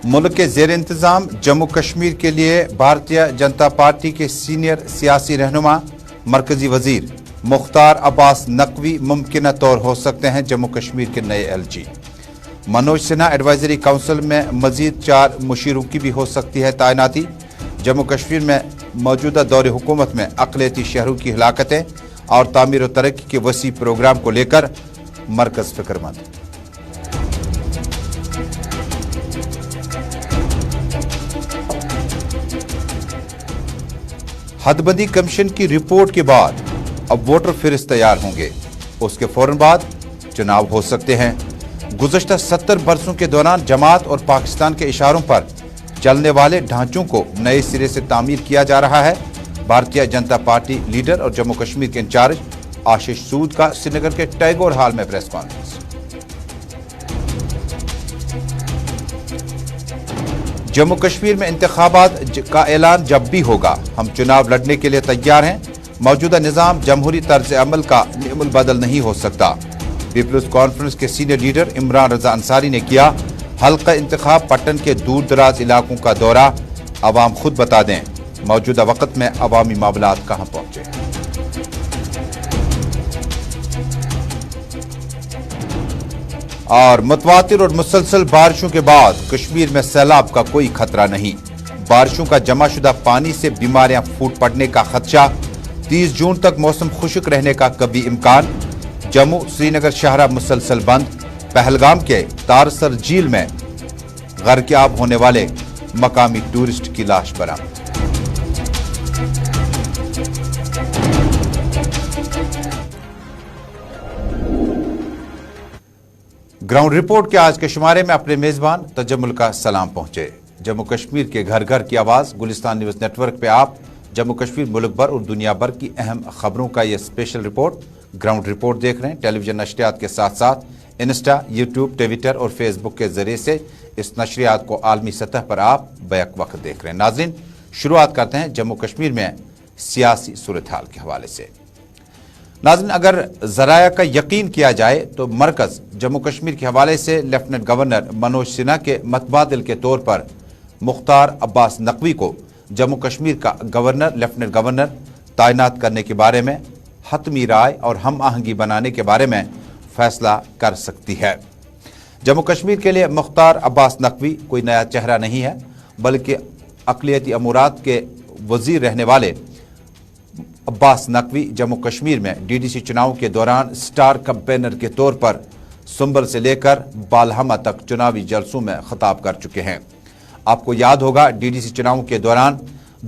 मुल्क के ज़ेर इंतज़ाम जम्मू कश्मीर के लिए भारतीय जनता पार्टी के सीनियर सियासी रहनुमा मरकजी वजीर मुख्तार अब्बास नकवी मुमकिन तौर हो सकते हैं जम्मू कश्मीर के नए LG। Manoj Sinha advisory council में मजीद 4 मुशीरों की भी हो सकती है तैनाती। जम्मू कश्मीर में मौजूदा दौर हुकूमत में अक़लियती शहरों की हिलाकतें और तामीर और तरक्की के वसी प्रोग्राम को लेकर मरकज फिक्रमंद। हदबंदी कमीशन की रिपोर्ट के बाद अब वोटर फिरिस्त तैयार होंगे, उसके फौरन बाद चुनाव हो सकते हैं। गुज़श्ता 70 बरसों के दौरान जमात और पाकिस्तान के इशारों पर चलने वाले ढांचों को नए सिरे से तामीर किया जा रहा है। भारतीय जनता पार्टी लीडर और जम्मू कश्मीर के इंचार्ज आशीष सूद का श्रीनगर के टैगोर हॉल में प्रेस कॉन्फ्रेंस। जम्मू कश्मीर में इंतखाबात का ऐलान जब भी होगा, हम चुनाव लड़ने के लिए तैयार हैं। मौजूदा निज़ाम जमहूरी तर्ज अमल का नियमुल बदल नहीं हो सकता। पीपल्स कॉन्फ्रेंस के सीनियर लीडर इमरान रजा अंसारी ने किया हल्का इंतखाब पट्टन के दूर दराज इलाकों का दौरा, अवाम खुद बता दें मौजूदा वक्त में अवामी मामलात कहां पहुंचे। और मुतवातिर और मुसलसल बारिशों के बाद कश्मीर में सैलाब का कोई खतरा नहीं। बारिशों का जमाशुदा पानी से बीमारियां फूट पड़ने का खदशा। 30 जून तक मौसम खुश्क रहने का कभी इम्कान। जम्मू श्रीनगर शाहरा मुसलसल बंद। पहलगाम के तारसर झील में गर्क-ए-आब होने वाले मकामी टूरिस्ट की लाश बरामद। ग्राउंड रिपोर्ट के आज के शुमारे में अपने मेजबान तजम्मुल का सलाम पहुंचे। जम्मू कश्मीर के घर घर की आवाज गुलिस्तान न्यूज नेटवर्क पे आप जम्मू कश्मीर, मुल्क भर और दुनिया भर की अहम खबरों का यह स्पेशल रिपोर्ट ग्राउंड रिपोर्ट देख रहे हैं। टेलीविजन नशरियात के साथ साथ इंस्टा, यूट्यूब, ट्विटर और फेसबुक के जरिए से इस नशरियात को आलमी सतह पर आप बैक वक्त देख रहे हैं। नाज़रीन, शुरुआत करते हैं जम्मू कश्मीर में सियासी सूरत हाल के हवाले से। नाज़रीन, अगर ज़राया का यकीन किया जाए तो मरकज़ जम्मू कश्मीर के हवाले से लेफ्टिनेंट गवर्नर मनोज सिन्हा के मतबादिल के तौर पर मुख्तार अब्बास नकवी को जम्मू कश्मीर का गवर्नर, लेफ्टिनेंट गवर्नर तैनात करने के बारे में हतमी राय और हम आहंगी बनाने के बारे में फैसला कर सकती है। जम्मू कश्मीर के लिए मुख्तार अब्बास नकवी कोई नया चेहरा नहीं है, बल्कि अक़लियती अमूरात के वजीर रहने वाले अब्बास नकवी जम्मू कश्मीर में DDC चुनाव के दौरान स्टार कैंपेनर के तौर पर सुंबल से लेकर बालहमा तक चुनावी जलसों में खिताब कर चुके हैं। आपको याद होगा DDC चुनाव के दौरान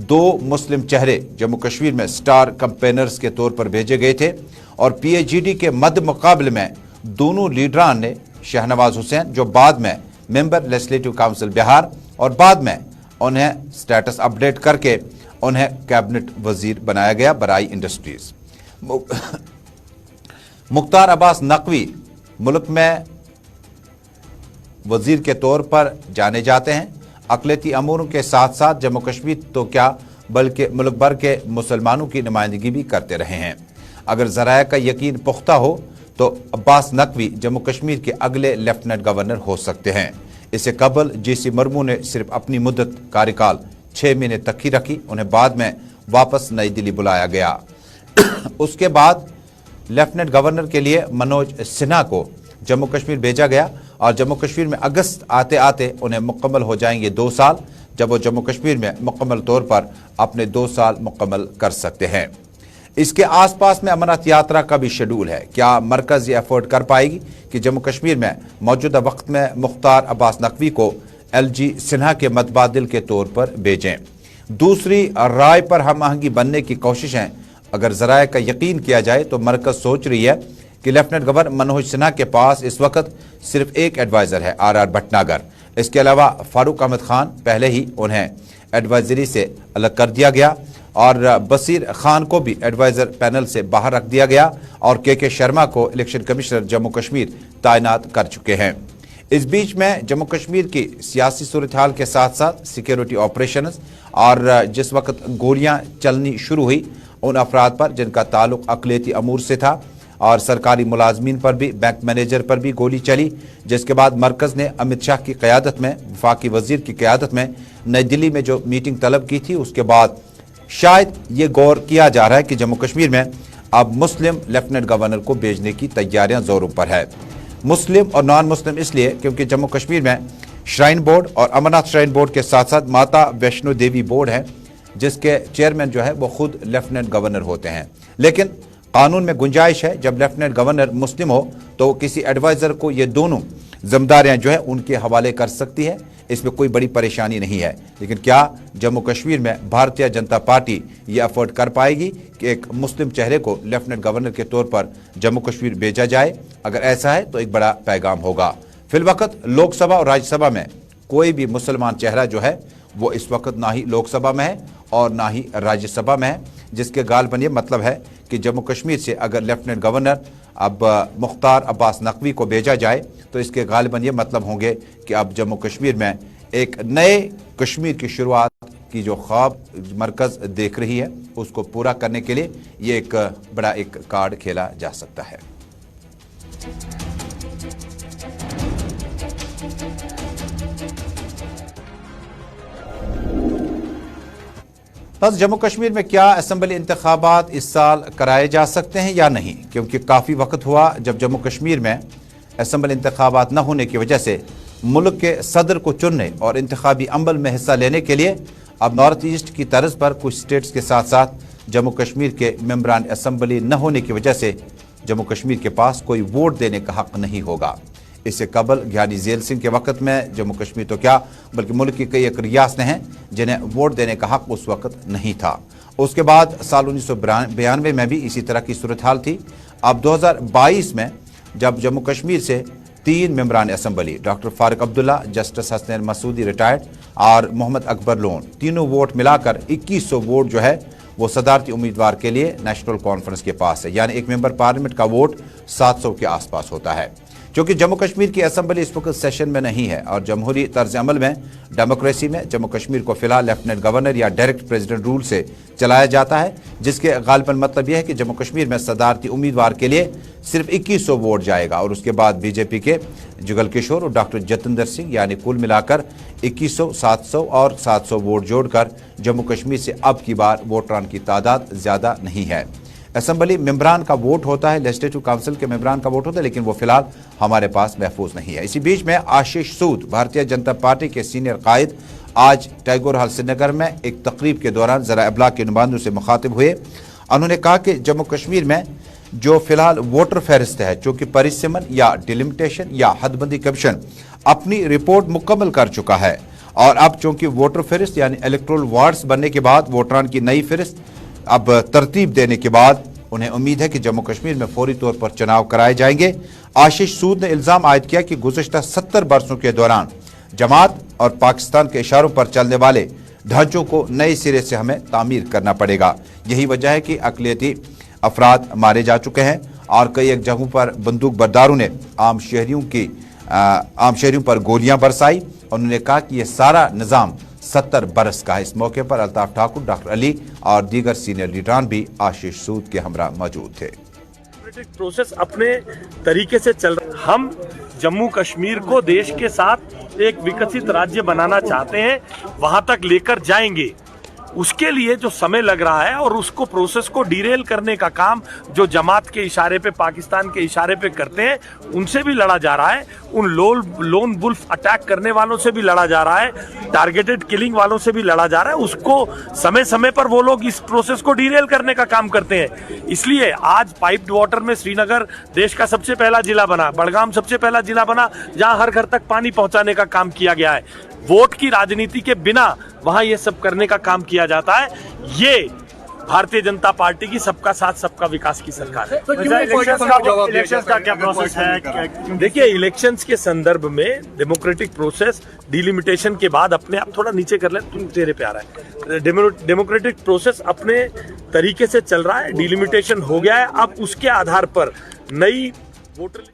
2 मुस्लिम चेहरे जम्मू कश्मीर में स्टार कैंपेनर्स के तौर पर भेजे गए थे और PAGD के मद मुकाबले में दोनों लीडरान ने शहनवाज हुसैन, जो बाद में मेंबर लेजिस्लेटिव काउंसिल बिहार और बाद में उन्हें स्टेटस अपडेट करके उन्हें कैबिनेट वजीर बनाया गया बराई इंडस्ट्रीज। मुख्तार अब्बास नकवी मुल्क में वजीर के तौर पर जाने जाते हैं। अक़लियती अमूरों के साथ साथ जम्मू कश्मीर तो क्या बल्कि मुल्क भर के मुसलमानों की नुमाइंदगी भी करते रहे हैं। अगर ज़राया का यकीन पुख्ता हो तो अब्बास नकवी जम्मू कश्मीर के अगले लेफ्टिनेंट गवर्नर हो सकते हैं। इससे कबल GC मुर्मू ने सिर्फ अपनी मुद्दत कार्यकाल 6 महीने तक ही रखी, उन्हें बाद में वापस नई दिल्ली बुलाया गया। उसके बाद लेफ्टिनेंट गवर्नर के लिए मनोज सिन्हा को जम्मू कश्मीर भेजा गया और जम्मू कश्मीर में अगस्त आते आते उन्हें मुकम्मल हो जाएंगे 2 साल, जब वो जम्मू कश्मीर में मुकम्मल तौर पर अपने 2 साल मुकम्मल कर सकते हैं। इसके आसपास में अमरनाथ यात्रा का भी शेड्यूल है। क्या मरकज़ ये एफोर्ड कर पाएगी कि जम्मू कश्मीर में मौजूदा वक्त में मुख्तार अब्बास नकवी को LG सिन्हा के मतबादिल के तौर पर भेजें? दूसरी राय पर हम आहंगी बनने की कोशिशें अगर ज़राया का यकीन किया जाए तो मरकज़ सोच रही है कि लेफ्टिनेंट गवर्नर मनोज सिन्हा के पास इस वक्त सिर्फ एक एडवाइज़र है, RR भटनागर। इसके अलावा फारूक अहमद खान, पहले ही उन्हें एडवाइजरी से अलग कर दिया गया और बसीर खान को भी एडवाइज़र पैनल से बाहर रख दिया गया और KK शर्मा को इलेक्शन कमिश्नर जम्मू कश्मीर तैनात कर चुके हैं। इस बीच में जम्मू कश्मीर की सियासी सूरत हाल के साथ साथ सिक्योरिटी ऑपरेशंस और जिस वक्त गोलियां चलनी शुरू हुई उन अफराद पर जिनका ताल्लुक अक़लियती अमूर से था और सरकारी मुलाजमीन पर भी, बैंक मैनेजर पर भी गोली चली, जिसके बाद मरकज़ ने अमित शाह की क़यादत में, वफाकी वज़ीर की क़यादत में नई दिल्ली में जो मीटिंग तलब की थी, उसके बाद शायद ये गौर किया जा रहा है कि जम्मू कश्मीर में अब मुस्लिम लेफ्टिनेंट गवर्नर को भेजने की तैयारियां जोरों पर है। मुस्लिम और नॉन मुस्लिम इसलिए क्योंकि जम्मू कश्मीर में श्राइन बोर्ड और अमरनाथ श्राइन बोर्ड के साथ साथ माता वैष्णो देवी बोर्ड है, जिसके चेयरमैन जो है वो खुद लेफ्टिनेंट गवर्नर होते हैं। लेकिन कानून में गुंजाइश है, जब लेफ्टिनेंट गवर्नर मुस्लिम हो तो किसी एडवाइजर को ये दोनों जिम्मेदारियां जो है उनके हवाले कर सकती है, इसमें कोई बड़ी परेशानी नहीं है। लेकिन क्या जम्मू कश्मीर में भारतीय जनता पार्टी ये अफोर्ड कर पाएगी कि एक मुस्लिम चेहरे को लेफ्टिनेंट गवर्नर के तौर पर जम्मू कश्मीर भेजा जाए? अगर ऐसा है तो एक बड़ा पैगाम होगा। फिलवक्त लोकसभा और राज्यसभा में कोई भी मुसलमान चेहरा जो है वो इस वक्त ना ही लोकसभा में है और ना ही राज्यसभा में है, जिसके गालबन ये मतलब है कि जम्मू कश्मीर से अगर लेफ्टिनेंट गवर्नर अब मुख्तार अब्बास नकवी को भेजा जाए तो इसके गालिबन ये मतलब होंगे कि अब जम्मू कश्मीर में एक नए कश्मीर की शुरुआत की जो ख्वाब मरकज़ देख रही है उसको पूरा करने के लिए ये एक बड़ा एक कार्ड खेला जा सकता है। बस जम्मू कश्मीर में क्या असेंबली इंतखाबात इस साल कराए जा सकते हैं या नहीं, क्योंकि काफ़ी वक्त हुआ जब जम्मू कश्मीर में असेंबली इंतखाबात न होने की वजह से मुल्क के सदर को चुनने और इंतखाबी अमल में हिस्सा लेने के लिए अब नॉर्थ ईस्ट की तर्ज पर कुछ स्टेट्स के साथ साथ जम्मू कश्मीर के मेंबरान असेंबली न होने की वजह से जम्मू कश्मीर के पास कोई वोट देने का हक नहीं होगा। इससे कबल ज्ञानी झैल सिंह के वक्त में जम्मू कश्मीर तो क्या बल्कि मुल्क की कई एक रियासतें हैं जिन्हें वोट देने का हक उस वक्त नहीं था। उसके बाद साल 1992 में भी इसी तरह की सूरत हाल थी। अब 2022 में जब जम्मू कश्मीर से 3 मेंबरान assembly doctor Farooq Abdullah, justice Hasnain Masoodi retired और मोहम्मद अकबर लोन, तीनों वोट मिलाकर 2100 वोट जो है वो सदारती उम्मीदवार के लिए नेशनल कॉन्फ्रेंस के पास है, यानी एक मेंबर पार्लियामेंट का वोट 700 के आसपास होता है। क्योंकि जम्मू कश्मीर की असेंबली इस वक्त सेशन में नहीं है और जमहूरी तर्ज अमल में, डेमोक्रेसी में जम्मू कश्मीर को फिलहाल लेफ्टिनेंट गवर्नर या डायरेक्ट प्रेसिडेंट रूल से चलाया जाता है, जिसके गालिबन मतलब यह है कि जम्मू कश्मीर में सदारती उम्मीदवार के लिए सिर्फ 2100 वोट जाएगा और उसके बाद बीजेपी के जुगल किशोर और डॉक्टर जतिंदर सिंह, यानी कुल मिलाकर 2100, 700 और 700 वोट जोड़कर जम्मू कश्मीर से अब की बार वोटरान की तादाद ज्यादा नहीं है। असेंबली मेंबरान का वोट होता है, लेजिस्लेटिव काउंसिल के मेंबरान का वोट होता है, लेकिन वो फिलहाल हमारे पास महफूज नहीं है। इसी बीच में आशीष सूद, भारतीय जनता पार्टी के सीनियर कायद, आज टैगोर हॉल श्रीनगर में एक तकरीब के दौरान ज़रा इब्लाग के नुमाइंदों से मुखातिब हुए। उन्होंने कहा कि जम्मू कश्मीर में जो फिलहाल वोटर फहरिस्त है, चूँकि परिसीमन या डिलिमिटेशन या हदबंदी कमीशन अपनी रिपोर्ट मुकम्मल कर चुका है और अब चूँकि वोटर फहरिस्त यानी इलेक्टोरल वार्ड्स बनने के बाद वोटरान की नई फहरिस्त अब तरतीब देने के बाद उन्हें उम्मीद है कि जम्मू कश्मीर में फौरी तौर पर चुनाव कराए जाएंगे। आशीष सूद ने इल्जाम आयद किया कि गुज़श्ता 70 बरसों के दौरान जमात और पाकिस्तान के इशारों पर चलने वाले ढांचों को नए सिरे से हमें तामीर करना पड़ेगा। यही वजह है कि अक़लियती अफराद मारे जा चुके हैं और कई एक जगहों पर बंदूक बरदारों ने आम शहरियों पर गोलियां बरसाई। उन्होंने कहा कि यह सारा निज़ाम 70 बरस का है। इस मौके पर अल्ताफ ठाकुर, डॉक्टर अली और दीगर सीनियर लीडरान भी आशीष सूद के हमरा मौजूद थे। प्रोसेस अपने तरीके से चल रहा। हम जम्मू कश्मीर को देश के साथ एक विकसित राज्य बनाना चाहते हैं, वहां तक लेकर जाएंगे। उसके लिए जो समय लग रहा है और उसको प्रोसेस को डिरेल करने का काम जो जमात के इशारे पे, पाकिस्तान के इशारे पे करते हैं, उनसे भी लड़ा जा रहा है। उन लोन वुल्फ अटैक करने वालों से भी लड़ा जा रहा है, टारगेटेड किलिंग वालों से भी लड़ा जा रहा है। उसको समय समय पर वो लोग इस प्रोसेस को डिरेल करने का काम करते हैं। इसलिए आज पाइप्ड वाटर में श्रीनगर देश का सबसे पहला जिला बना, बड़गाम सबसे पहला जिला बना जहां हर घर तक पानी पहुंचाने का काम किया गया है। वोट की राजनीति के बिना वहां ये सब करने का काम किया जाता है। ये भारतीय जनता पार्टी की सबका साथ सबका विकास की सरकार है। तो इलेक्शंस का क्या प्रोसेस है? देखिए, इलेक्शंस के संदर्भ में डेमोक्रेटिक प्रोसेस डिलिमिटेशन के बाद अपने आप थोड़ा नीचे कर ले, तुम चेहरे पे आ रहा है। डेमोक्रेटिक प्रोसेस अपने तरीके से चल रहा है, डिलिमिटेशन हो गया है। अब उसके आधार पर नई वोटर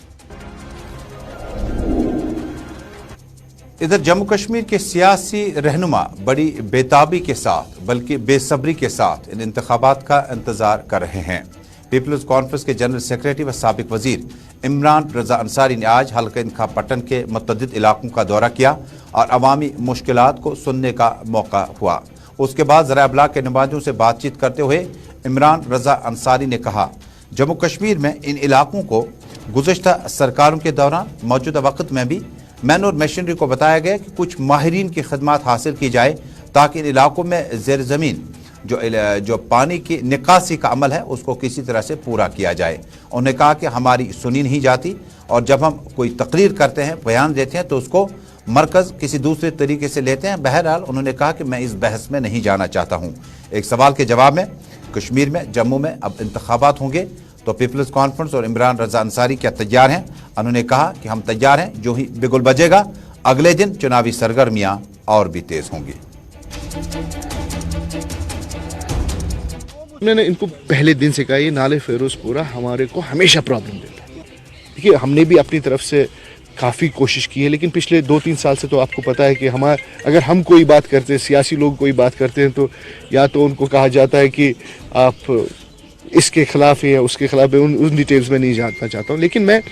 इधर जम्मू कश्मीर के सियासी रहनुमा बड़ी बेताबी के साथ बल्कि बेसब्री के साथ इन इंतखाबात का इंतजार कर रहे हैं, पीपल्स कॉन्फ्रेंस के जनरल सेक्रेटरी व साबिक वजीर इमरान रजा अंसारी ने आज हल्का इंतखाब पट्टन के मुतअद्दिद इलाकों का दौरा किया और अवामी मुश्किलात को सुनने का मौका हुआ। उसके बाद ज़राए इब्लाग के नुमाइंदों से बातचीत करते हुए इमरान रजा अंसारी ने कहा, जम्मू कश्मीर में इन इलाकों को गुज़श्ता सरकारों के दौरान मौजूदा वक्त में भी मैन और मशीनरी को बताया गया कि कुछ माहिरीन की खदमात हासिल की जाए ताकि इन इलाकों में ज़ेर ज़मीन जो पानी की निकासी का अमल है उसको किसी तरह से पूरा किया जाए। उन्होंने कहा कि हमारी सुनी नहीं जाती और जब हम कोई तकरीर करते हैं, बयान देते हैं तो उसको मरकज़ किसी दूसरे तरीके से लेते हैं। बहरहाल उन्होंने कहा कि मैं इस बहस में नहीं जाना चाहता हूँ। एक सवाल के जवाब में कश्मीर में जम्मू में अब इंतखाबात होंगे तो पीपल्स कॉन्फ्रेंस और इमरान रजा अंसारी क्या तैयार हैं? उन्होंने कहा कि हम तैयार हैं, जो ही बिगुल बजेगा अगले दिन चुनावी सरगर्मियाँ और भी तेज़ होंगी। मैंने इनको पहले दिन से कहा, ये नाले फिरोजपुरा हमारे को हमेशा प्रॉब्लम देता है। देखिए, हमने भी अपनी तरफ से काफ़ी कोशिश की है, लेकिन पिछले 2-3 साल से तो आपको पता है कि अगर हम कोई बात करते हैं, सियासी लोग कोई बात करते हैं, तो या तो उनको कहा जाता है कि आप इसके खिलाफ हैं या उसके खिलाफ है। उन डिटेल्स में नहीं जानना चाहता हूँ, लेकिन मैं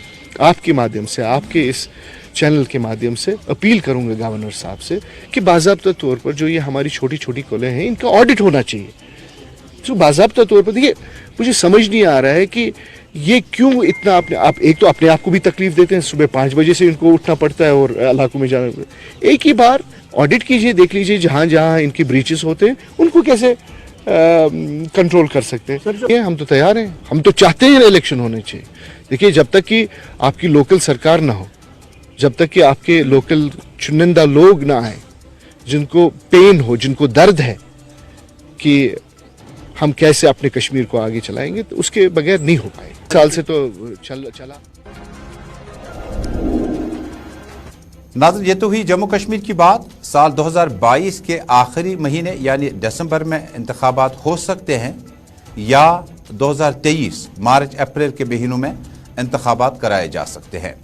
आपके माध्यम से, आपके इस चैनल के माध्यम से अपील करूँगा गवर्नर साहब से कि बाज़ाब्ता तौर पर जो ये हमारी छोटी छोटी कॉलें हैं, इनका ऑडिट होना चाहिए। तो बाज़ाब्ता तौर पर देखिए, मुझे समझ नहीं आ रहा है कि ये क्यों इतना एक तो अपने आप को भी तकलीफ देते हैं, सुबह 5 बजे से इनको उठना पड़ता है और इलाकों में जाना पड़ता है। एक ही बार ऑडिट कीजिए, देख लीजिए जहाँ जहाँ इनके ब्रीचेस होते हैं उनको कैसे कंट्रोल कर सकते हैं। हम तो तैयार हैं, हम तो चाहते हैं इलेक्शन होने चाहिए। देखिए, जब तक कि आपकी लोकल सरकार ना हो, जब तक कि आपके लोकल चुनिंदा लोग ना आए जिनको पेन हो, जिनको दर्द है कि हम कैसे अपने कश्मीर को आगे चलाएंगे, तो उसके बगैर नहीं हो पाएगा। साल से तो चला। नाज़रीन, ये तो हुई जम्मू कश्मीर की बात। साल 2022 के आखिरी महीने यानी दिसंबर में इंतखाबात हो सकते हैं या 2023 मार्च अप्रैल के महीनों में इंतखाबात कराए जा सकते हैं।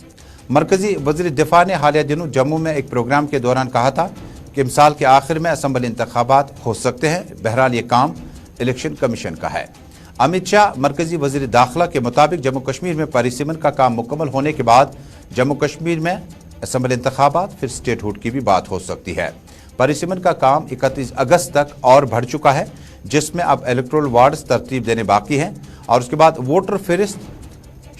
मरकजी वज़ीर दिफा ने हालिया दिनों जम्मू में एक प्रोग्राम के दौरान कहा था कि इस साल के आखिर में असम्बली इंतखाबात हो सकते हैं। बहरहाल ये काम इलेक्शन कमीशन का है। अमित शाह मरकजी वज़ीर दाखिला के मुताबिक जम्मू कश्मीर में परिसीमन का काम मुकम्मल होने के बाद जम्मू कश्मीर में असम्बली इंतखाबात, फिर स्टेट हुड की भी बात हो सकती है। परिसीमन का काम 31 अगस्त तक और बढ़ चुका है, जिसमें अब इलेक्टोरल वार्ड्स तरतीब देने बाकी हैं और उसके बाद वोटर फहरिस्त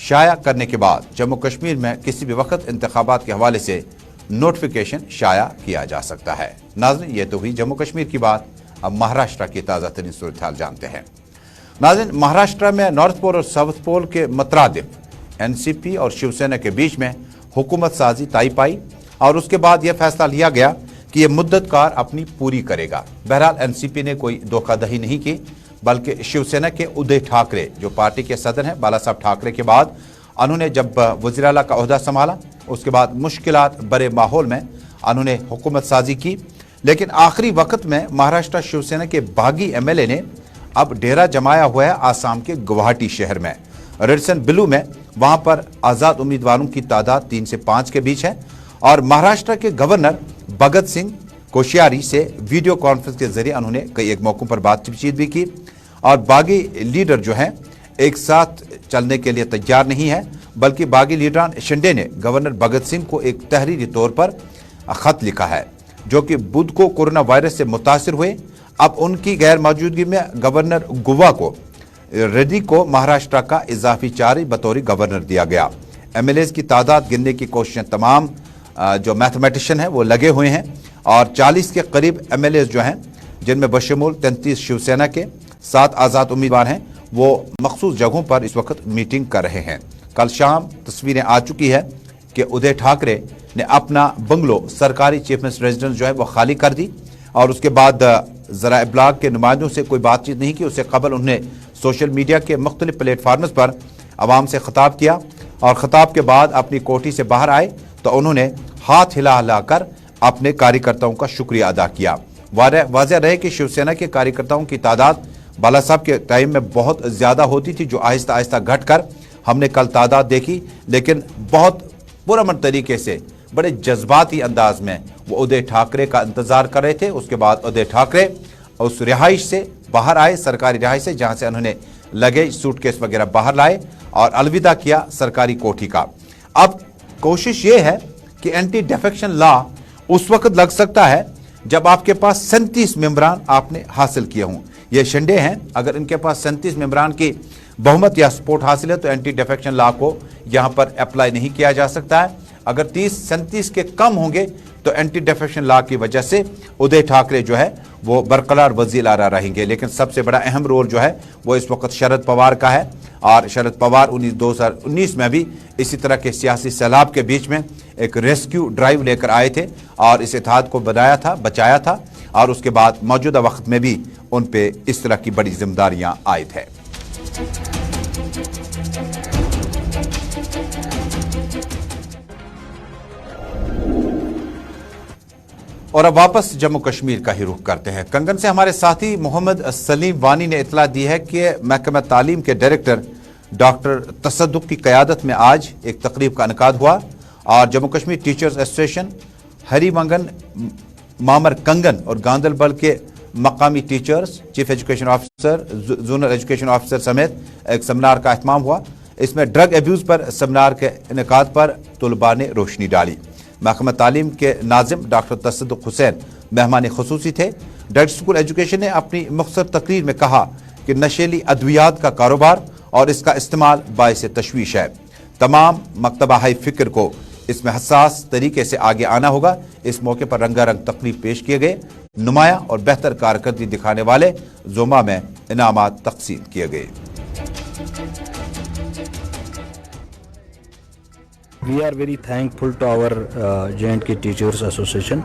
शाया करने के बाद जम्मू कश्मीर में किसी भी वक्त इंतखाबात के हवाले से नोटिफिकेशन शाया किया जा सकता है। नाज़रीन, ये तो हुई जम्मू कश्मीर की बात। अब महाराष्ट्र की ताज़ा तरीन सूरत हाल जानते हैं। नाज़रीन, महाराष्ट्र में नॉर्थ पोल और साउथ पोल के मतरादिफ एनसीपी और शिवसेना के बीच में हुकूमत साजी ताई पाई और उसके बाद यह फैसला लिया गया कि यह मुद्दतकार अपनी पूरी करेगा। बहरहाल एनसीपी ने कोई धोखाधड़ी नहीं की, बल्कि शिवसेना के उदय ठाकरे जो पार्टी के सदर हैं, बाला साहब ठाकरे के बाद उन्होंने जब वज़ीर आला का ओहदा संभाला, उसके बाद मुश्किलात बड़े माहौल में उन्होंने हुकूमत साजी की। लेकिन आखिरी वक्त में महाराष्ट्र शिवसेना के बागी एमएलए ने अब डेरा जमाया हुआ है आसाम के गुवाहाटी शहर में रेडसन बिलू में। वहां पर आज़ाद उम्मीदवारों की तादाद 3 से 5 के बीच है और महाराष्ट्र के गवर्नर भगत सिंह कोश्यारी से वीडियो कॉन्फ्रेंस के जरिए उन्होंने कई एक मौकों पर बातचीत भी की और बागी लीडर जो हैं एक साथ चलने के लिए तैयार नहीं है, बल्कि बागी लीडरान शिंदे ने गवर्नर भगत सिंह को एक तहरीरी तौर पर खत लिखा है जो कि बुध को कोरोना वायरस से मुतासिर हुए। अब उनकी गैर मौजूदगी में गवर्नर गोवा को रेड्डी को महाराष्ट्र का इजाफी चार्ज बतौर गवर्नर दिया गया। एमएलएज की तादाद गिनने की कोशिशें तमाम जो मैथमेटिशियन हैं वो लगे हुए हैं और 40 के करीब एमएलएज जो हैं, जिनमें बशमूल 33 शिवसेना के 7 आज़ाद उम्मीदवार हैं, वो मखसूस जगहों पर इस वक्त मीटिंग कर रहे हैं। कल शाम तस्वीरें आ चुकी है कि उदय ठाकरे ने अपना बंगलो सरकारी चीफ मिनिस्टर रेजिडेंस जो है वो खाली कर दी और उसके बाद ज़रा इब्लाग के नुमाइंदों से कोई बातचीत नहीं की। उससे कबल उन्होंने सोशल मीडिया के मुख्तलिफ प्लेटफार्म्स पर आवाम से खिताब किया और खिताब के बाद अपनी कोठी से बाहर आए तो उन्होंने हाथ हिला हिलाकर अपने कार्यकर्ताओं का शुक्रिया अदा किया। वाज़ेह रहे कि शिवसेना के कार्यकर्ताओं की तादाद बाला साहब के टाइम में बहुत ज़्यादा होती थी, जो आहिस्ता आहिस्ता घट कर हमने कल तादाद देखी, लेकिन बहुत पुरअमन तरीके से बड़े जज्बाती अंदाज में वो उदय ठाकरे का इंतजार कर रहे थे। उसके बाद उदय ठाकरे उस रिहाइश से बाहर आए, सरकारी रिहाइश से, जहां से उन्होंने लगेज सूटकेस वगैरह बाहर लाए और अलविदा किया सरकारी कोठी का। अब कोशिश ये है कि एंटी डिफेक्शन लॉ उस वक्त लग सकता है जब आपके पास 37 मेंबरान आपने हासिल किए हों। ये शंडे हैं, अगर इनके पास 37 मेंबरान की बहुमत या सपोर्ट हासिल है तो एंटी डिफेक्शन लॉ को यहां पर अप्लाई नहीं किया जा सकता है। अगर 30-37 के कम होंगे तो एंटी डिफेक्शन लॉ की वजह से उदय ठाकरे जो है वो बरकरार वज़ीर आला रहेंगे। लेकिन सबसे बड़ा अहम रोल जो है वो इस वक्त शरद पवार का है और शरद पवार 2019 में भी इसी तरह के सियासी सैलाब के बीच में एक रेस्क्यू ड्राइव लेकर आए थे और इस इत्तेहाद को बनाया था, बचाया था और उसके बाद मौजूदा वक्त में भी उन पे इस तरह की बड़ी जिम्मेदारियां आयद है। और अब वापस जम्मू कश्मीर का ही रुख करते हैं। कंगन से हमारे साथी मोहम्मद सलीम वानी ने इतला दी है कि महकमा तालीम के डायरेक्टर डॉक्टर तसद्दुक की क़यादत में आज एक तकरीब का इनेकाद हुआ और जम्मू कश्मीर टीचर्स एसोसिएशन, हरिमंगन, मामर कंगन और गांदरबल के मकामी teachers, chief education officer, zonal education officer समेत एक सेमिनार का एहतमाम हुआ। इसमें ड्रग एब्यूज़ पर सेमिनार के इनेकाद पर तलबा ने रोशनी डाली। महकमा तालीम के नाजिम डॉक्टर तसद्दुक हुसैन मेहमान खुसूसी थे। डायरेक्टर स्कूल एजुकेशन ने अपनी मुख्तसर तकरीर में कहा कि नशीली अद्वियात का कारोबार और इसका इस्तेमाल बाइस तशवीश है। तमाम मकतबा हाई फिक्र को इसमें हसास तरीके से आगे आना होगा। इस मौके पर रंगारंग तकरीब पेश किए गए। नुमाया और बेहतर कारकर्दगी दिखाने वाले जोमा में इनामात तकसीम किए गए। We are very thankful to our J&K Teachers Association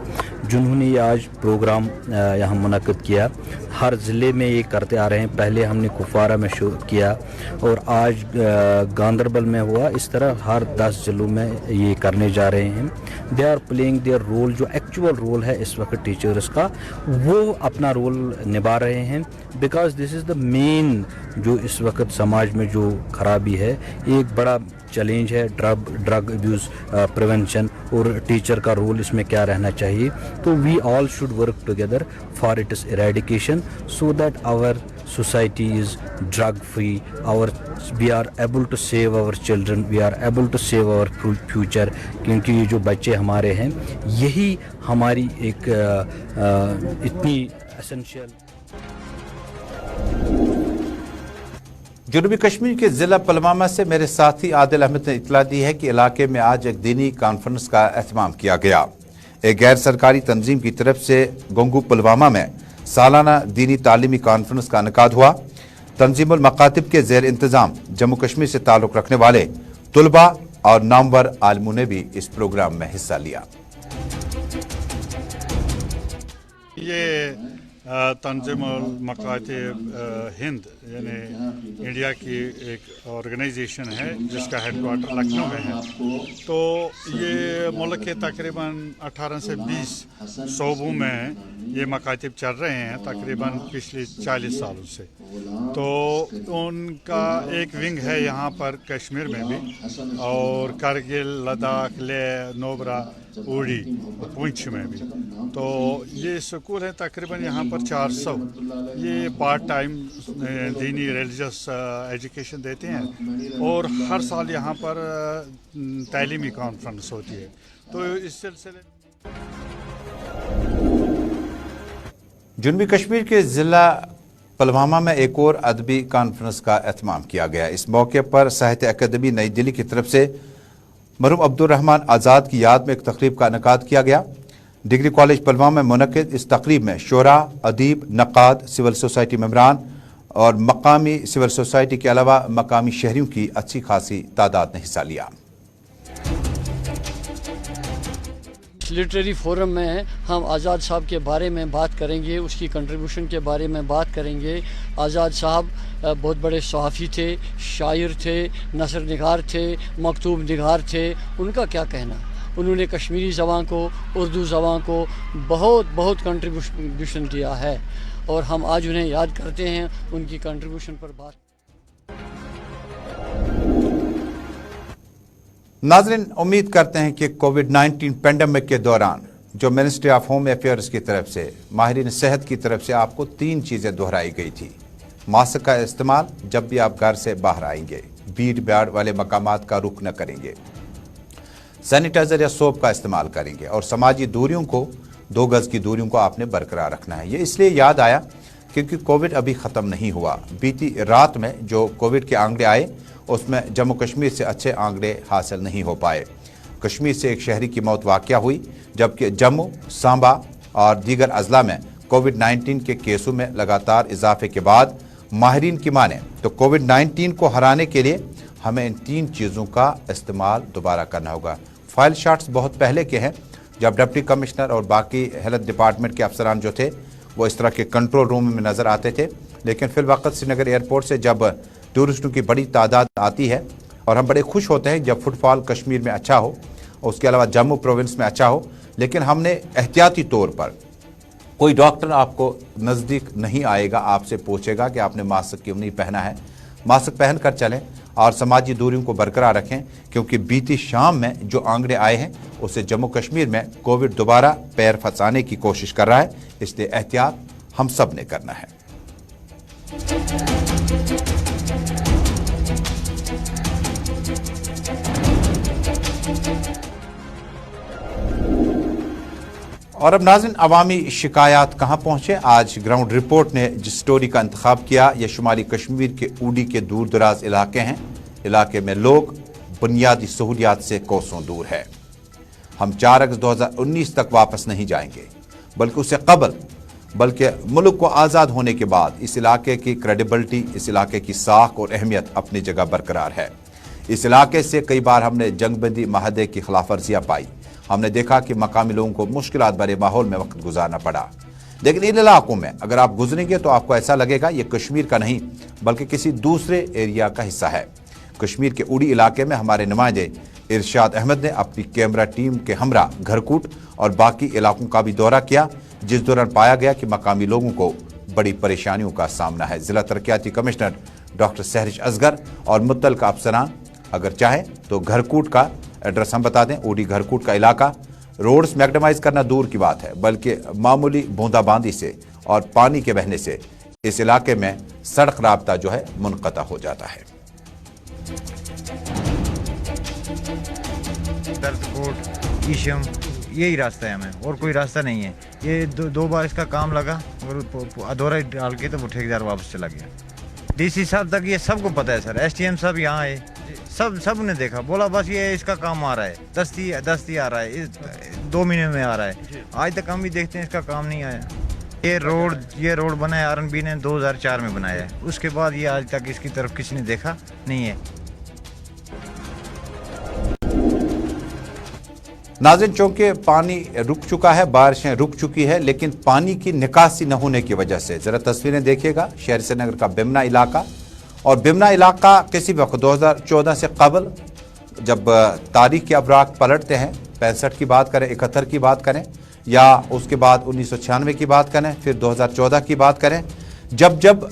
जिन्होंने ये आज प्रोग्राम यहाँ मुनक़्क़िद किया। हर ज़िले में ये करते आ रहे हैं। पहले हमने कुपवारा में शुरू किया और आज गांदरबल में हुआ। इस तरह हर 10 ज़िलों में ये करने जा रहे हैं। They are playing their role, जो एक्चुअल रोल है इस वक्त टीचर्स का, वो अपना रोल निभा रहे हैं। Because this is the main जो इस वक्त समाज में जो खराबी है, एक बड़ा चैलेंज है ड्रग अब्यूज़ प्रिवेंशन और टीचर का रोल इसमें क्या रहना चाहिए। तो we all should work together for its eradication so that our society is drug free, we are able to save our children, we are able to save our future। क्योंकि ये जो बच्चे हमारे हैं यही हमारी एक इतनी एसेंशियल। जनूबी कश्मीर के ज़िला पुलवामा से मेरे साथी आदिल अहमद ने इतला दी है कि इलाके में आज एक दीनी कॉन्फ्रेंस का एहतमाम किया गया। एक गैर सरकारी तंजीम की तरफ से गंगू पुलवामा में सालाना दीनी तालीमी कॉन्फ्रेंस का इनेकाद हुआ। तंजीमुल मकातिब के ज़ेर इंतज़ाम जम्मू कश्मीर से ताल्लुक़ रखने वाले तुलबा और नामवर आलिमों ने भी इस प्रोग्राम में हिस्सा लिया। ये तंजीमुल मकातिब हिंद यानी इंडिया की एक ऑर्गेनाइजेशन है जिसका हेडक्वार्टर लखनऊ में है। तो ये मुल्क के तकरीबन 18 से 20 सूबों में ये मकातिब चल रहे हैं तकरीबन पिछले 40 सालों से। तो उनका एक विंग है यहाँ पर कश्मीर में भी, और करगिल, लद्दाख, लेह, नोबरा, उड़ी, पुंछ में भी। तो ये स्कूल है तकरीबन यहाँ पर 400। ये पार्ट टाइम दीनी रिलीजियस एजुकेशन देते हैं और हर साल यहाँ पर तालीमी कॉन्फ्रेंस होती है। तो इस सिलसिले जनूबी कश्मीर के ज़िला पुलवामा में एक और अदबी कॉन्फ्रेंस का एहतमाम किया गया। इस मौके पर साहित्य अकादमी नई दिल्ली की तरफ से मरहूम अब्दुल रहमान आज़ाद की याद में एक तकरीब का इनेकाद किया गया। डिग्री कॉलेज पुलवामा में मुनक़्क़िद इस तकरीब में शोरा, अदीब, नक़ाद, सिविल सोसाइटी मेंबरान और मकामी सिविल सोसाइटी के अलावा मकामी शहरियों की अच्छी खासी तादाद ने हिस्सा लिया। लिटरेरी फोरम में हम आज़ाद साहब के बारे में बात करेंगे, उसकी कंट्रीब्यूशन के बारे में बात करेंगे। आज़ाद साहब बहुत बड़े सहाफ़ी थे, शायर थे, नसर निगार थे, मकतूब निगार थे। उनका क्या कहना, उन्होंने कश्मीरी ज़बान को, उर्दू ज़बान को बहुत कंट्रीब्यूशन दिया है और हम आज उन्हें याद करते हैं, उनकी कंट्रीब्यूशन पर बात। नाज़रीन, उम्मीद करते हैं कि कोविड-19 पेंडेमिक के दौरान जो मिनिस्ट्री ऑफ होम अफेयर्स की तरफ से, माहिरीन सेहत की तरफ से आपको 3 चीज़ें दोहराई गई थी। मास्क का इस्तेमाल जब भी आप घर से बाहर आएंगे, भीड़ भाड़ वाले मकामात का रुख न करेंगे, सैनिटाइजर या सोप का इस्तेमाल करेंगे और समाजी दूरियों को 2 गज की दूरियों को आपने बरकरार रखना है। ये इसलिए याद आया क्योंकि कोविड अभी ख़त्म नहीं हुआ। बीती रात में जो कोविड के आंकड़े आए उसमें जम्मू कश्मीर से अच्छे आंकड़े हासिल नहीं हो पाए। कश्मीर से एक शहरी की मौत वाक़या हुई, जबकि जम्मू, सांबा और दीगर अजला में कोविड-19 के केसों में लगातार इजाफे के बाद माहिरीन की माने तो कोविड-19 को हराने के लिए हमें इन 3 चीज़ों का इस्तेमाल दोबारा करना होगा। फाइल शॉट्स बहुत पहले के हैं, जब डिप्टी कमिश्नर और बाकी हेल्थ डिपार्टमेंट के अफसरान जो थे वो इस तरह के कंट्रोल रूम में नज़र आते थे, लेकिन फिल वक्त श्रीनगर एयरपोर्ट से जब टूरिस्टों की बड़ी तादाद आती है और हम बड़े खुश होते हैं जब फुटफॉल कश्मीर में अच्छा हो, उसके अलावा जम्मू प्रोविंस में अच्छा हो, लेकिन हमने एहतियाती तौर पर कोई डॉक्टर आपको नज़दीक नहीं आएगा, आपसे पूछेगा कि आपने मास्क क्यों नहीं पहना है। मास्क पहन कर चलें और समाजी दूरियों को बरकरार रखें, क्योंकि बीती शाम में जो आंकड़े आए हैं उससे जम्मू कश्मीर में कोविड दोबारा पैर फंसाने की कोशिश कर रहा है, इसलिए एहतियात हम सब ने करना है। और अब नाज़रीन, अवामी शिकायत कहाँ पहुँचे। आज ग्राउंड रिपोर्ट ने जिस स्टोरी का इंतखाब किया, यह शुमाली कश्मीर के ऊडी के दूर दराज इलाके हैं। इलाके में लोग बुनियादी सहूलियात से कोसों दूर है। हम 4 अगस्त 2019 तक वापस नहीं जाएंगे, बल्कि उससे कबल, बल्कि मुल्क को आज़ाद होने के बाद इस इलाके की क्रेडिबिलिटी, इस इलाके की साख और अहमियत अपनी जगह बरकरार है। इस इलाके से कई बार हमने जंगबंदी माहदे की खिलाफ वर्जियाँ पाई। हमने देखा कि मकामी लोगों को मुश्किलात भरे माहौल में वक्त गुजारना पड़ा, लेकिन इन इलाकों में अगर आप गुजरेंगे तो आपको ऐसा लगेगा ये कश्मीर का नहीं बल्कि किसी दूसरे एरिया का हिस्सा है। कश्मीर के उड़ी इलाके में हमारे नुमाइंदे इरशाद अहमद ने अपनी कैमरा टीम के हमरा घरकूट और बाकी इलाकों का भी दौरा किया, जिस दौरान पाया गया कि मकामी लोगों को बड़ी परेशानियों का सामना है। जिला तरक्याती कमिश्नर डॉक्टर सहरिश असगर और मुतल्लिका अफसरान अगर चाहें तो घरकूट का एड्रेस हम बता दें। ऊडी घरकूट का इलाका रोड्स मैग्नेमाइज करना दूर की बात है, बल्कि मामूली बूंदाबांदी से और पानी के बहने से इस इलाके में सड़क राब्ता जो है मुनक़ता हो जाता है। दर्दकोट, ईशम, यही रास्ता है हमें, और कोई रास्ता नहीं है। ये दो बार इसका काम लगा और अधूरा डाल के तो वो ठेकेदार वापस चला गया। डीसी साहब तक ये सबको पता है सर, एसटीएम साहब यहाँ आए, सब ने देखा, बोला बस ये इसका काम आ रहा है, दस्ती आ रहा है, 2 महीने में आ रहा है। आज तक हम भी देखते हैं इसका काम नहीं आया। ये रोड बनाया आरएनबी ने 2004 में बनाया है, उसके बाद ये आज तक इसकी तरफ किसी ने देखा नहीं है। नाज़रीन, चूंकि पानी रुक चुका है, बारिशें रुक चुकी है, लेकिन पानी की निकासी न होने की वजह से जरा तस्वीरें देखिएगा। शहर श्रीनगर का बिमना इलाका, और बिमना इलाका किसी वक्त 2014 से कबल जब तारीख के अवराक पलटते हैं, 65 की बात करें, 71 की बात करें, या उसके बाद 1996 की बात करें, फिर 2014 की बात करें, जब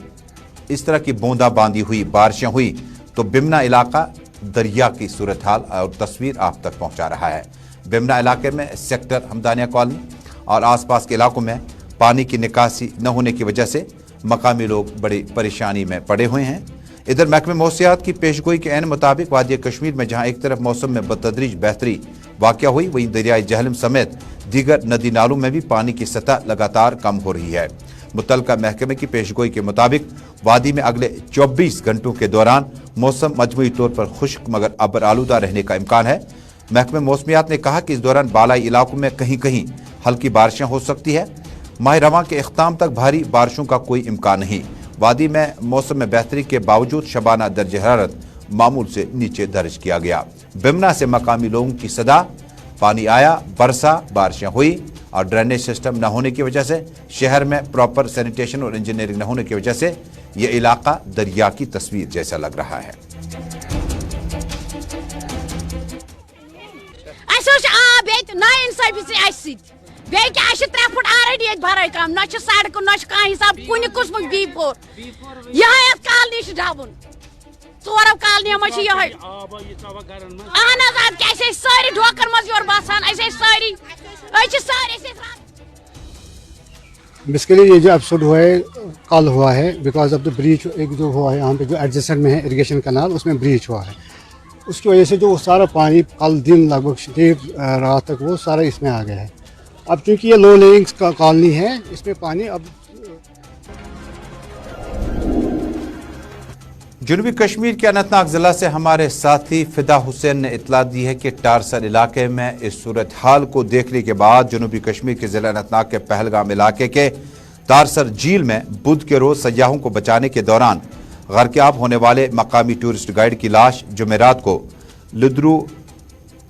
इस तरह की बूंदाबांदी हुई, बारिशें हुई, तो बिमना इलाका दरिया की सूरत हाल और तस्वीर आप तक पहुंचा रहा है। बिमना इलाके में सेक्टर हमदानिया कॉलोनी और आसपास के इलाकों में पानी की निकासी न होने की वजह से मकामी लोग बड़ी परेशानी में पड़े हुए हैं। इधर महकमे मौसियात की पेशगोई के ऐन मुताबिक वादी कश्मीर में जहां एक तरफ मौसम में बतदरीज बेहतरी वाक़या हुई, वहीं दरियाई जहलम समेत दीगर नदी नालों में भी पानी की सतह लगातार कम हो रही है। मुतल्लिका महकमे की पेशगोई के मुताबिक वादी में अगले 24 घंटों के दौरान मौसम मजमूई तौर पर खुश्क मगर अबर आलूदा रहने का इम्कान है। महकमे मौसमियात ने कहा कि इस दौरान बालाई इलाकों में कहीं कहीं हल्की बारिशें हो सकती है। माह रवां के इख्ताम तक भारी बारिशों का कोई इम्कान नहीं। वादी में मौसम में बेहतरी के बावजूद शबाना दर्ज हरारत मामूल से नीचे दर्ज किया गया। बिमना से मकामी लोगों की सदा, पानी आया, बरसा, बारिशें हुई और ड्रेनेज सिस्टम न होने की वजह से, शहर में प्रॉपर सैनिटेशन और इंजीनियरिंग न होने की वजह से ये इलाका दरिया की तस्वीर जैसा लग रहा है। सड़क न हिसाब कुन कुसमुक B4 यहाँ कालनी ढाबुन 4 कालनियों में सारी ढोकर मज योर बसान सारी बेसिकली ये जो एपिसोड हुआ है कल हुआ है बिकॉज ऑफ द ब्रीच, एक जो हुआ है यहाँ पे जो एडजेसेंट में है इरिगेशन कनाल, उसमें ब्रीच हुआ है। उसकी वजह से जो सारा पानी कल दिन लगभग देर रात तक वो सारा इसमें आ गया है। अब चूँकि ये लो लेइंग का कॉलोनी है, इसमें पानी अब जनूबी कश्मीर के अनंतनाग जिला से हमारे साथी फिदा हुसैन ने इतला दी है कि टारसर इलाके में इस सूरत हाल को देखने के बाद जनूबी कश्मीर के जिला अनंतनाग के पहलगाम इलाके के टारसर झील में बुध के रोज सयाहों को बचाने के दौरान गर्क़याब होने वाले मकामी टूरिस्ट गाइड की लाश जुमेरात को लुद्रू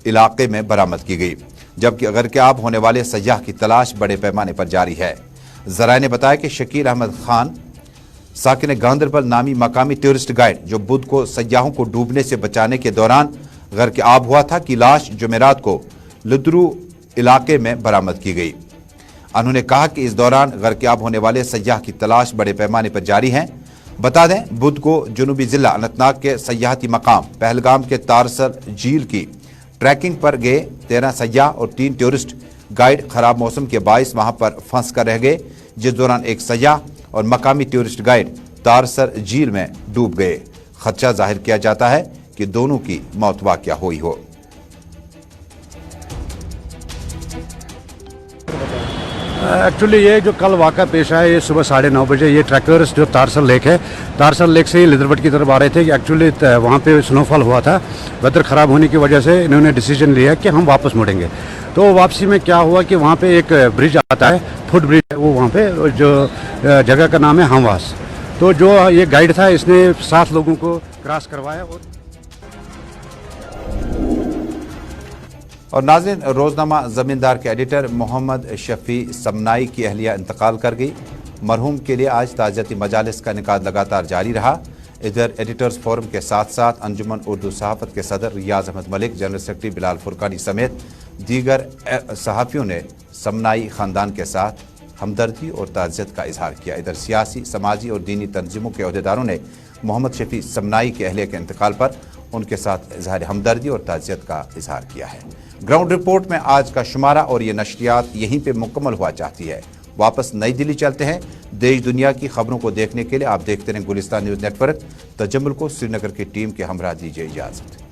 इलाके में बरामद की गई, जबकि गर्क़याब होने वाले सयाह की तलाश बड़े पैमाने पर जारी है। ज़राए ने बताया कि शकील अहमद खान साकिन गांदरबल नामी मकामी टूरिस्ट गाइड जो बुध को सयाहों को डूबने से बचाने के दौरान गर्क़याब हुआ था की लाश जुमेरात को लुद्रू इलाके में बरामद की गई। उन्होंने कहा कि इस दौरान गर्क़याब होने वाले सयाह की तलाश बड़े पैमाने पर जारी है। बता दें, बुध को जनूबी जिला अनंतनाग के सयाहती मकाम पहलगाम के टारसर झील की ट्रैकिंग पर गए 13 सयाह और 3 टूरिस्ट गाइड खराब मौसम के बाइस वहां पर फंस कर रह गए, जिस दौरान एक सयाह और मकामी टूरिस्ट गाइड टारसर झील में डूब गए। खदशा जाहिर किया जाता है कि दोनों की मौत वाक़या हुई हो। एक्चुअली ये जो कल वाक़ा पेश आया, ये सुबह 9:30 बजे ये ट्रैकर्स जो टारसर लेक है, टारसर लेक से लिदरवट की तरफ आ रहे थे कि एक्चुअली वहाँ पे स्नोफॉल हुआ था। वेदर ख़राब होने की वजह से इन्होंने डिसीजन लिया कि हम वापस मुड़ेंगे। तो वापसी में क्या हुआ कि वहाँ पे एक ब्रिज आता है, फुट ब्रिज है वो, वहाँ पे जो जगह का नाम है हमवास। तो जो ये गाइड था इसने 7 लोगों को क्रॉस करवाया। और नाज़रीन, रोज़नामा ज़मींदार के एडिटर मोहम्मद शफी समनाई की अहलिया इंतकाल कर गई। मरहूम के लिए आज ताज़ियती मजालिस का इनेकाद लगातार जारी रहा। इधर एडिटर्स फोरम के साथ साथ अंजुमन उर्दू सहाफ़त के सदर रियाज अहमद मलिक, जनरल सेक्रेटरी बिलाल फुरकानी समेत दीगर सहाफ़ियों ने समनाई ख़ानदान के साथ हमदर्दी और ताज़ियत का इजहार किया। इधर सियासी, समाजी और दीनी तंजीमों के अहदेदारों ने मोहम्मद शफी समनाई के अहलिया के इंतकाल पर उनके साथ इजहार हमदर्दी और ताज़ियत का इजहार किया है। ग्राउंड रिपोर्ट में आज का शुमारा और ये नशरियात यहीं पे मुकम्मल हुआ चाहती है। वापस नई दिल्ली चलते हैं। देश दुनिया की खबरों को देखने के लिए आप देखते रहें गुलिस्तान न्यूज़ नेटवर्क। तजम्मुल को श्रीनगर की टीम के हमरा दीजिए इजाज़त।